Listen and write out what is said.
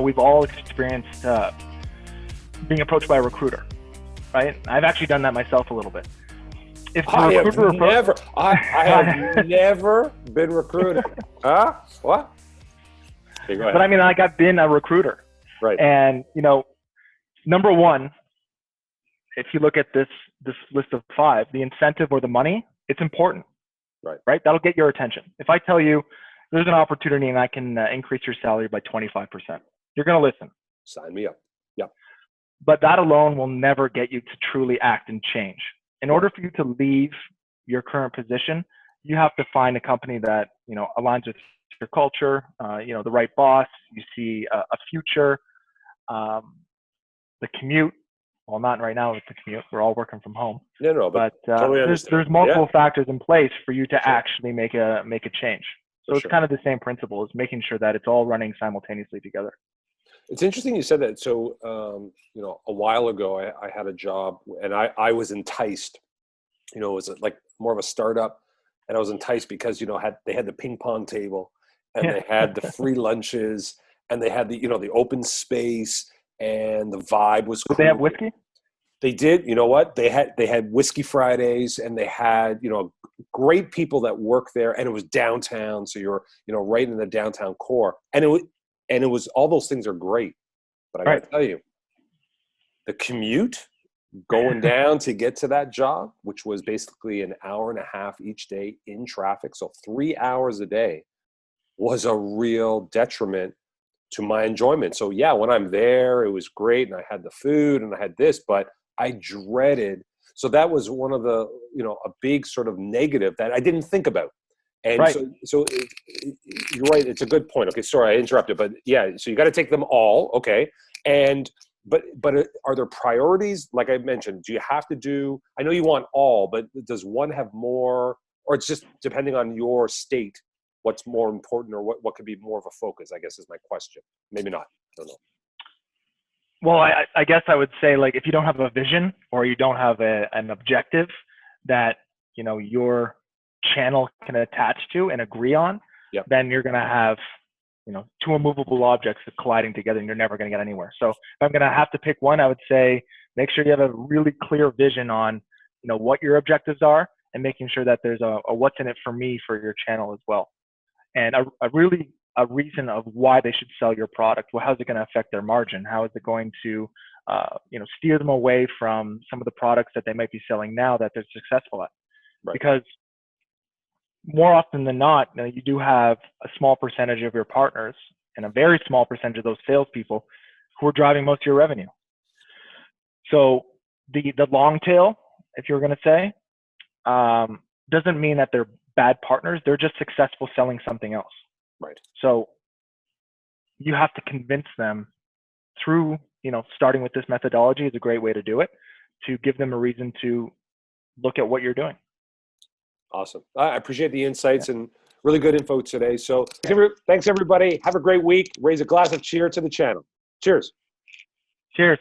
We've all experienced being approached by a recruiter, right? I've actually done that myself a little bit. If the I recruiter have never been recruited. Huh? What? Okay, go ahead. But I mean, like, I've been a recruiter. Right. And, number one, if you look at this list of 5, the incentive or the money, it's important. Right? That'll get your attention. If I tell you there's an opportunity and I can increase your salary by 25%, you're going to listen. Sign me up. Yeah. But that alone will never get you to truly act and change. In order for you to leave your current position, you have to find a company that, aligns with your culture, the right boss, you see a future, the commute. Well, not right now with the commute. We're all working from home. No, but totally there's multiple factors in place for you to actually make a change. So it's kind of the same principle, is making sure that it's all running simultaneously together. It's interesting you said that. So, a while ago, I had a job, and I was enticed. It was like more of a startup, and I was enticed because they had the ping pong table, and they had the free lunches, and they had the open space, and the vibe was cool. Did they have whiskey? They did. You know what? They had Whiskey Fridays, and they had great people that work there, and it was downtown, so you're right in the downtown core, and it was all those things are great, but I got to tell you, the commute going down to get to that job, which was basically an hour and a half each day in traffic, so 3 hours a day, was a real detriment to my enjoyment. So yeah, when I'm there, it was great, and I had the food and I had this, but I dreaded. So that was one of the, a big sort of negative that I didn't think about. And so you're right. It's a good point. Okay. Sorry, I interrupted, but yeah, so you got to take them all. Okay. But are there priorities? Like I mentioned, do you have to do, I know you want all, but does one have more, or it's just depending on your state, what's more important, or what could be more of a focus, I guess is my question. Maybe not. I don't know. Well, I guess I would say, like, if you don't have a vision or you don't have an objective that, your channel can attach to and agree on, then you're going to have, two immovable objects colliding together, and you're never going to get anywhere. So if I'm going to have to pick one, I would say make sure you have a really clear vision on, what your objectives are, and making sure that there's a what's in it for me for your channel as well. And a reason of why they should sell your product. Well, how's it going to affect their margin? How is it going to, steer them away from some of the products that they might be selling now that they're successful at? Right. Because more often than not, you do have a small percentage of your partners and a very small percentage of those salespeople who are driving most of your revenue. So the long tail, if you're going to say, doesn't mean that they're bad partners. They're just successful selling something else. Right. So you have to convince them through, starting with this methodology is a great way to do it, to give them a reason to look at what you're doing. Awesome. I appreciate the insights and really good info today. So thanks everybody. Have a great week. Raise a glass of cheer to the channel. Cheers. Cheers.